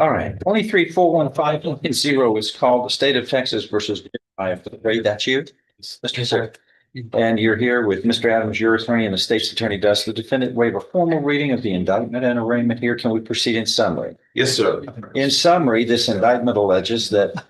All right, 23-415-0 is called the State of Texas versus Grade. That's you, Mr. Sir. And you're here with Mr. Adams, your attorney, and the state's attorney. Does the defendant waive a formal reading of the indictment and arraignment here? Can we proceed in summary? Yes, sir. In summary, this indictment alleges that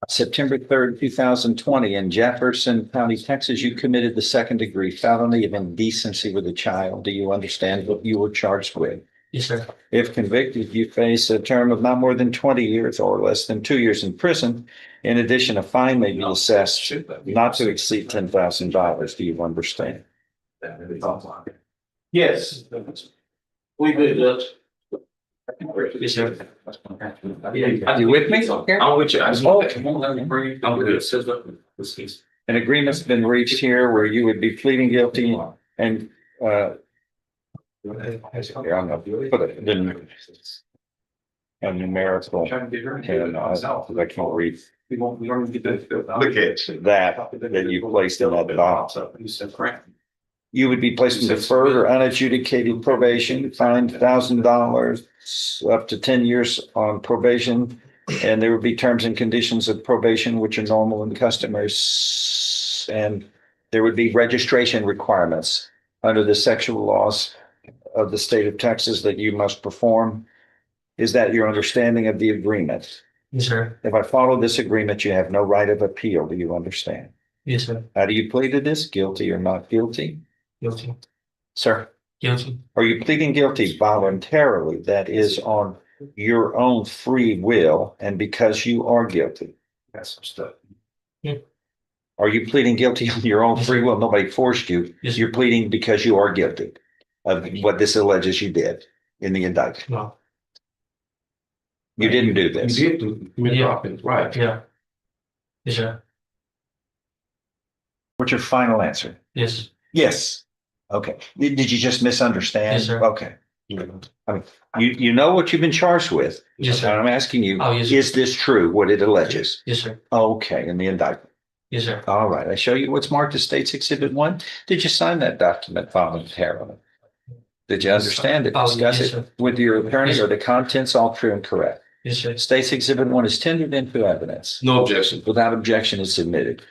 September 3rd, 2020, in Jefferson County, Texas, you committed the second-degree felony of indecency with a child. Do you understand what you were charged with? Yes, sir. If convicted, you face a term of not more than 20 years or less than 2 years in prison. In addition, a fine may be assessed not to exceed $10,000. Do you understand? Yes. We did that. Yes, sir. Are you with me? I'm with you. I just want to bring. I'm good. An agreement's been reached here where you would be pleading guilty and here, I'm gonna put it in a numerical, and I can't read We don't get that. that you placed in that box. You would be placed in deferred or unadjudicated probation, fined $1,000, up to 10 years on probation. And there would be terms and conditions of probation, which are normal and customary. And there would be registration requirements under the sexual laws of the state of Texas that you must perform. Is that your understanding of the agreement? Yes, sir. If I follow this agreement, you have no right of appeal. Do you understand? Yes, sir. How do you plead to this? Guilty or not guilty? Guilty. Sir, Guilty. are you pleading guilty voluntarily? That is on your own free will and because you are guilty? That's some stuff. Are you pleading guilty on your own free will? Nobody forced you. Yes. You're pleading because you are guilty of what this alleges you did in the indictment. No. You didn't do this. You did do. Yeah. Right. Yeah. Yes, sir. What's your final answer? Yes. Yes. Okay. Did you just misunderstand? Yes, sir. Okay. I mean, you know what you've been charged with. Yes, sir. And I'm asking you, Oh, yes, sir. is this true, what it alleges? Yes, sir. Okay, in the indictment. Yes, sir. All right, I show you what's marked as State's Exhibit 1. Did you sign that document voluntarily? Did you understand it? Oh, Discuss yes, it sir. with your attorney? Yes, Or the contents all true and correct? Yes, sir. State's Exhibit 1 is tendered into evidence. No objection. Without objection is submitted.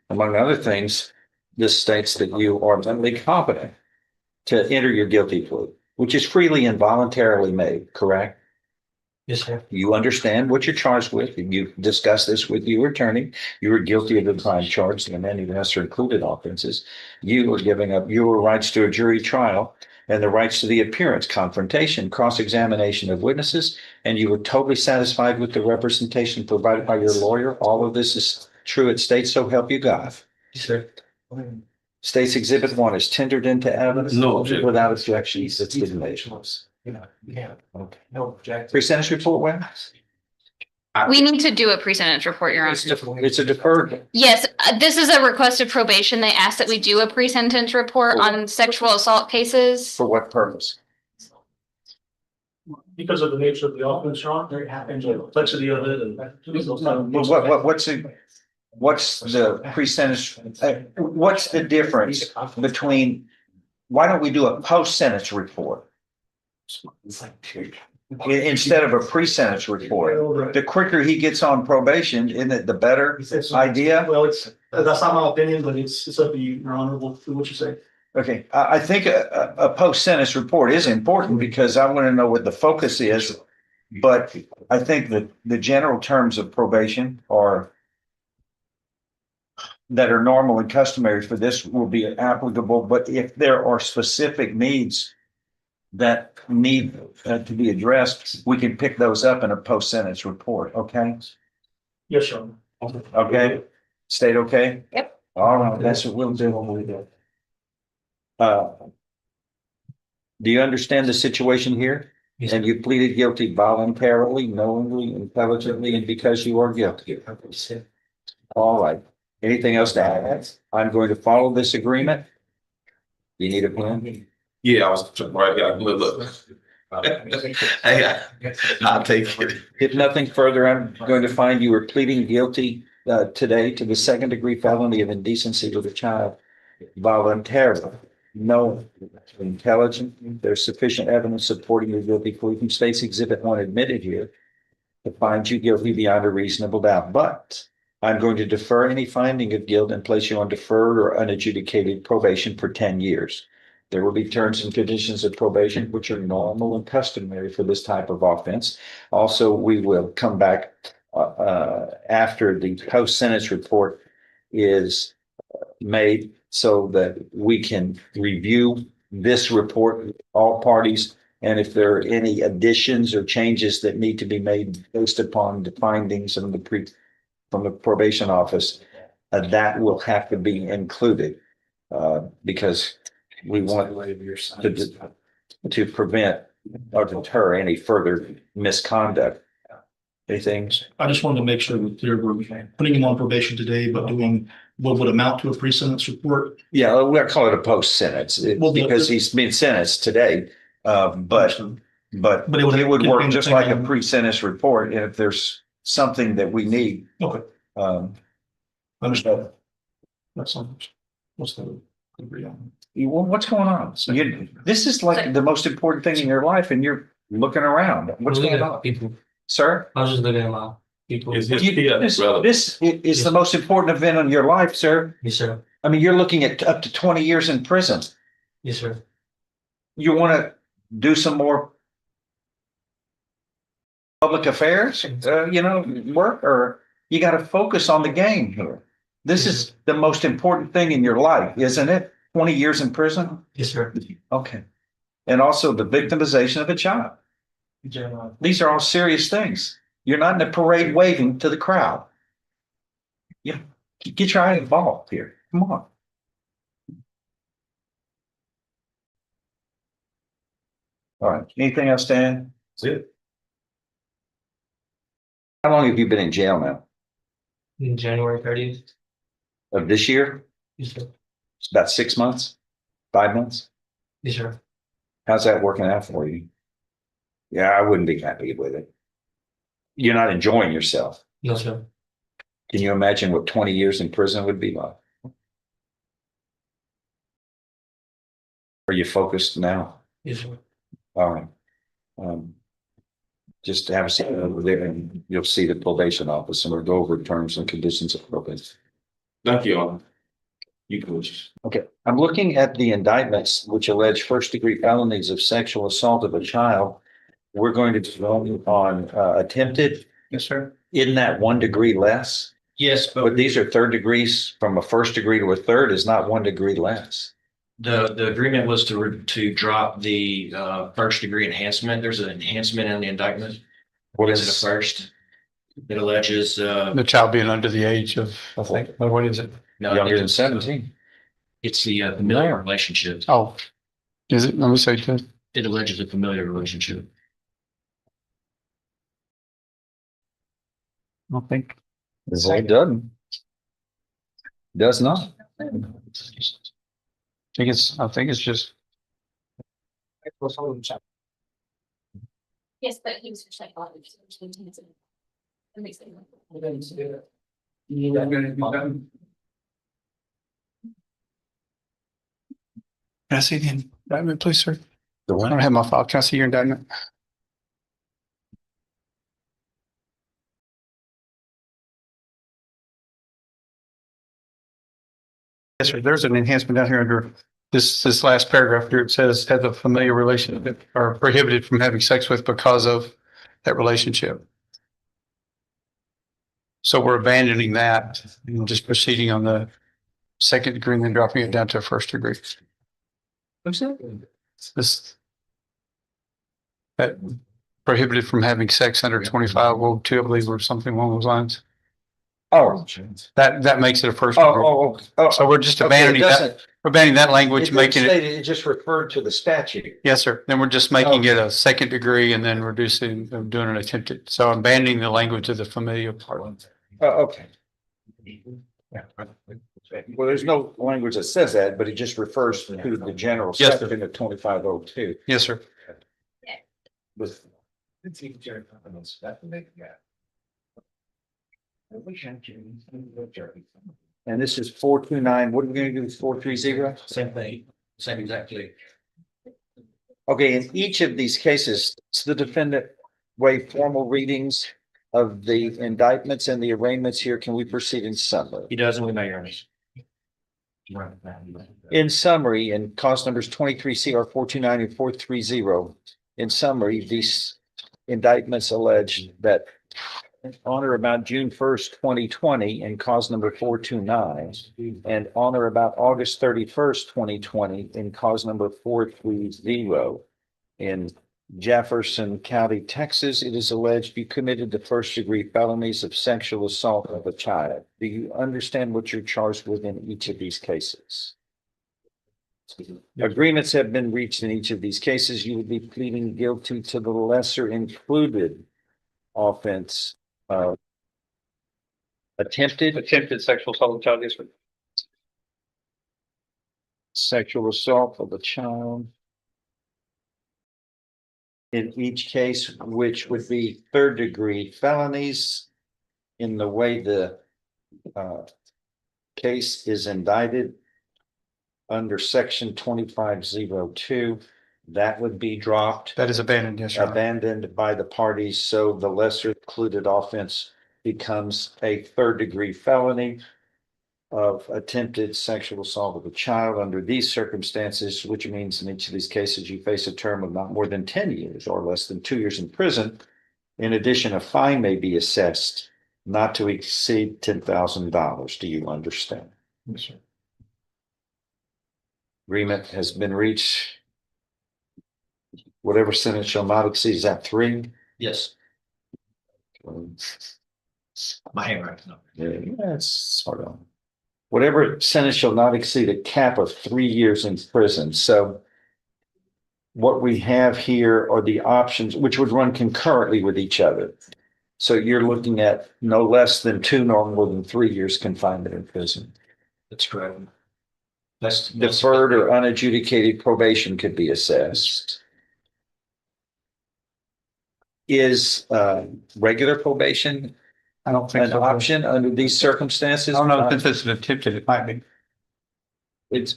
Among other things, this states that you are mentally competent to enter your guilty plea, which is freely and voluntarily made, correct? Yes, sir. You understand what you're charged with. You discussed this with your attorney. You were guilty of the crime charged and any lesser included offenses. You were giving up your rights to a jury trial and the rights to the appearance, confrontation, cross-examination of witnesses, and you were totally satisfied with the representation provided by your lawyer. All of this is true at state, so help you God. Yes, sir. State's Exhibit 1 is tendered into evidence. No objection. Without objections, it's admitted. Okay. No objection. Pre-sentence report, when? We need to do a pre-sentence report, Your Honor. It's a deferred. Yes, this is a request of probation. They asked that we do a pre-sentence report on sexual assault cases. For what purpose? Because of the nature of the offense, Your Honor, and the complexity of it and. What's the pre-sentence, what's the difference between, why don't we do a post-sentence report instead of a pre-sentence report? The quicker he gets on probation, isn't it the better idea? Well, that's not my opinion, but it's up to you, Your Honor, what you say. Okay, I think a post-sentence report is important because I want to know what the focus is. But I think that the general terms of probation are that are normal and customary for this will be applicable. But if there are specific needs that need to be addressed, we can pick those up in a post-sentence report. Okay? Yes, Your Honor. Okay? State okay? Yep. All right, that's what we'll do when we do. Do you understand the situation here? Yes, And sir. you pleaded guilty voluntarily, knowingly, intelligently, and because you are guilty. Yes, sir. All right. Anything else to add? I'm going to follow this agreement. You need a pen? Yeah, I was right. Yeah, look. Hey, I'll take it. If nothing further, I'm going to find you are pleading guilty today to the second-degree felony of indecency with a child voluntarily. No intelligent. There's sufficient evidence supporting your guilty plea from State's Exhibit 1 admitted here. to find you guilty beyond a reasonable doubt, but I'm going to defer any finding of guilt and place you on deferred or unadjudicated probation for 10 years. There will be terms and conditions of probation, which are normal and customary for this type of offense. Also, we will come back after the post-sentence report is made so that we can review this report, all parties, and if there are any additions or changes that need to be made based upon the findings from the probation office, that will have to be included because we want to prevent or deter any further misconduct. Anything? I just wanted to make sure that we're putting him on probation today, but doing what would amount to a pre-sentence report. Yeah, we'll call it a post-sentence because he's been sentenced today. But it would work just like a pre-sentence report if there's something that we need. Okay. Understood. That's what's the agree on? What's going on? This is like the most important thing in your life and you're looking around. What's going on? People. Sir? I was just looking at my people. Is This relevant? is the most important event in your life, sir. Yes, sir. I mean, you're looking at up to 20 years in prison. Yes, sir. You want to do some more public affairs, work, or you got to focus on the game here. This is the most important thing in your life, isn't it? 20 years in prison? Yes, sir. Okay. And also the victimization of a child. These are all serious things. You're not in a parade waving to the crowd. Yeah, get your eye involved here. Come on. All right. Anything else, Dan? That's it. How long have you been in jail now? In January 30th. Of this year? Yes, sir. It's about 6 months, 5 months. Yes, sir. How's that working out for you? Yeah, I wouldn't be happy with it. You're not enjoying yourself. No, sir. Can you imagine what 20 years in prison would be like? Are you focused now? Yes, sir. All right. Just have a seat over there and you'll see the probation office and we'll go over terms and conditions of probation. Thank you all. You can just. Okay, I'm looking at the indictments which allege first-degree felonies of sexual assault of a child. We're going to develop on attempted. Yes, sir. Isn't that 1 degree less? Yes, But these are third degrees. From a first degree to a third is not 1 degree less. The agreement was to drop the first degree enhancement. There's an enhancement in the indictment. What Is it a is first? It alleges The child being under the age of, I think, what is it? no, younger than 17? it's the familiar relationship. Oh, is it? Let me say that. It alleges a familiar relationship. I don't think. It doesn't. Does not. I think it's just. Yes, but he was for psychology. That makes sense. Can I see the indictment, please, sir? The I one? don't have my file. Can I see your indictment? Yes, sir. There's an enhancement down here under this last paragraph here. It says has a familiar relationship or prohibited from having sex with because of that relationship. So we're abandoning that and just proceeding on the second degree and then dropping it down to a first degree. This that prohibited from having sex under 25, well, two, I believe, or something along those lines. Oh. That makes it a first degree. So we're just abandoning that, language, making it, It just referred to the statute. yes, sir. Then we're just making it a second degree and then reducing, doing an attempted. So abandoning the language of the familiar part. Okay. Well, there's no language that says that, but it just refers to the general Yes, sir. section of 2502. Yes, sir. With and this is 429. What are we going to do with 430? Same thing, same exactly. Okay, in each of these cases, the defendant waive formal readings of the indictments and the arraignments here, can we proceed in summary? He doesn't, we may, Your Honor. In summary, in cause numbers 23 CR 429 and 430, in summary, these indictments allege that on or about June 1st, 2020, in cause number 429, and on or about August 31st, 2020, in cause number 430, in Jefferson County, Texas, it is alleged you committed the first-degree felonies of sexual assault of a child. Do you understand what you're charged with in each of these cases? Agreements have been reached in each of these cases. You would be pleading guilty to the lesser included offense of attempted sexual assault of a child. Yes, sir. sexual assault of a child. In each case, which would be third-degree felonies in the way the case is indicted under section 2502, that would be dropped, That is abandoned, yes, Your Honor. abandoned by the parties, so the lesser included offense becomes a third-degree felony of attempted sexual assault of a child under these circumstances, which means in each of these cases, you face a term of not more than 10 years or less than 2 years in prison. In addition, a fine may be assessed not to exceed $10,000. Do you understand? Yes, sir. Agreement has been reached. Whatever sentence shall not exceed, is that 3? Yes, my handwriting. No. Yeah, that's sort of. Whatever sentence shall not exceed a cap of 3 years in prison. So what we have here are the options which would run concurrently with each other. So you're looking at no less than 2 nor more than 3 years confinement in prison. That's correct. That's Deferred or unadjudicated probation could be assessed. Is regular probation I don't think an so. option under these I circumstances? don't know if it's an attempted, it might be. It's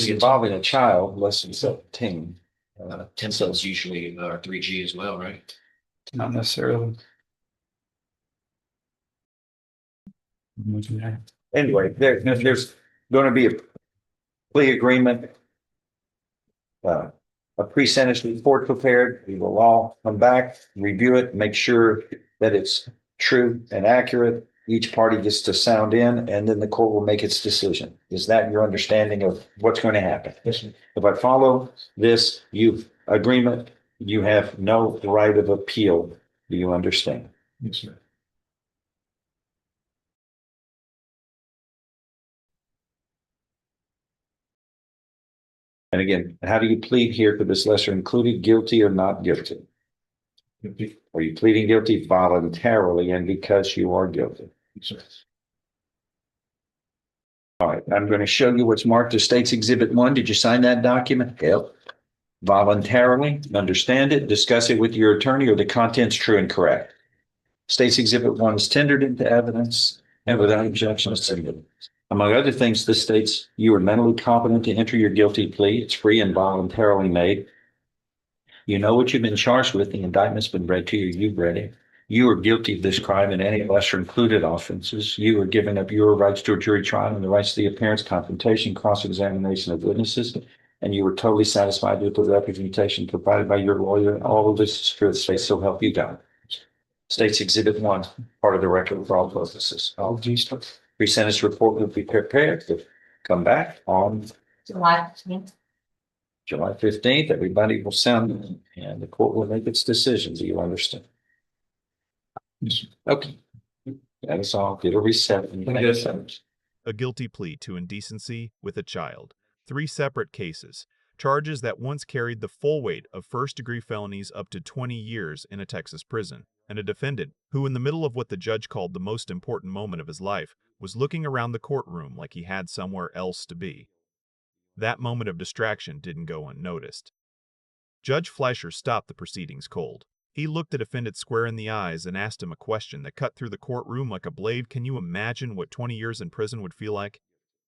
involving a child less than 17. 10 cents usually are 3G as well, right? Not necessarily. Anyway, there's going to be a plea agreement, a pre-sentence report prepared. We will all come back, review it, make sure that it's true and accurate. Each party gets to sound in, and then the court will make its decision. Is that your understanding of what's going to happen? Yes, sir. If I follow this agreement, you have no right of appeal. Do you understand? Yes, sir. And again, how do you plead here for this lesser included, guilty or not guilty? Are you pleading guilty voluntarily and because you are guilty? Yes, sir. All right, I'm going to show you what's marked as State's Exhibit 1. Did you sign that document? Yep. Voluntarily, understand it, discuss it with your attorney, or the content's true and correct. State's Exhibit 1 is tendered into evidence and without objection is submitted. Among other things, this states you are mentally competent to enter your guilty plea. It's free and voluntarily made. You know what you've been charged with. The indictment's been read to you. You've read it. You are guilty of this crime and any lesser included offenses. You are giving up your rights to a jury trial and the rights to the appearance, confrontation, cross-examination of witnesses. And you were totally satisfied with the representation provided by your lawyer. All of this is true. The state so help you God. State's Exhibit 1, part of the record for all purposes. Pre-sentence report will be prepared to come back on July 15th. July 15th. Everybody will sound and the court will make its decisions. Do you understand? Okay. That is all. Get a reset. A guilty plea to indecency with a child. 3 separate cases. Charges that once carried the full weight of first-degree felonies up to 20 years in a Texas prison. And a defendant who, in the middle of what the judge called the most important moment of his life, was looking around the courtroom like he had somewhere else to be. That moment of distraction didn't go unnoticed. Judge Fleischer stopped the proceedings cold. He looked the defendant square in the eyes and asked him a question that cut through the courtroom like a blade. Can you imagine what 20 years in prison would feel like?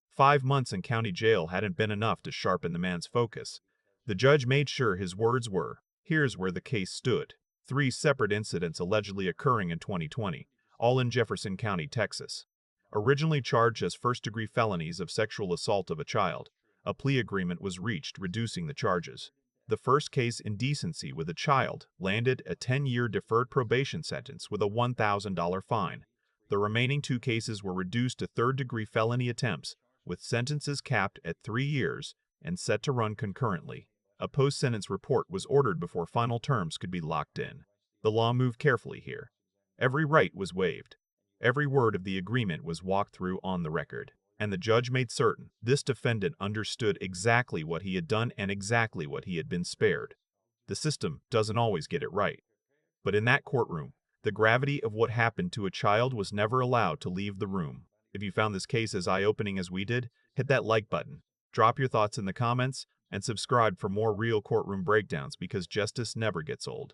5 months in county jail hadn't been enough to sharpen the man's focus. The judge made sure his words were, "Here's where the case stood. 3 separate incidents allegedly occurring in 2020, all in Jefferson County, Texas. Originally charged as first-degree felonies of sexual assault of a child, a plea agreement was reached reducing the charges. The first case, Indecency with a child, landed a 10-year deferred probation sentence with a $1,000 fine. The remaining 2 cases were reduced to third-degree felony attempts, with sentences capped at 3 years and set to run concurrently. A post-sentence report was ordered before final terms could be locked in. The law moved carefully here. Every right was waived. Every word of the agreement was walked through on the record, and the judge made certain this defendant understood exactly what he had done and exactly what he had been spared. The system doesn't always get it right. But in that courtroom, the gravity of what happened to a child was never allowed to leave the room. If you found this case as eye-opening as we did, hit that like button, drop your thoughts in the comments, and subscribe for more real courtroom breakdowns because justice never gets old.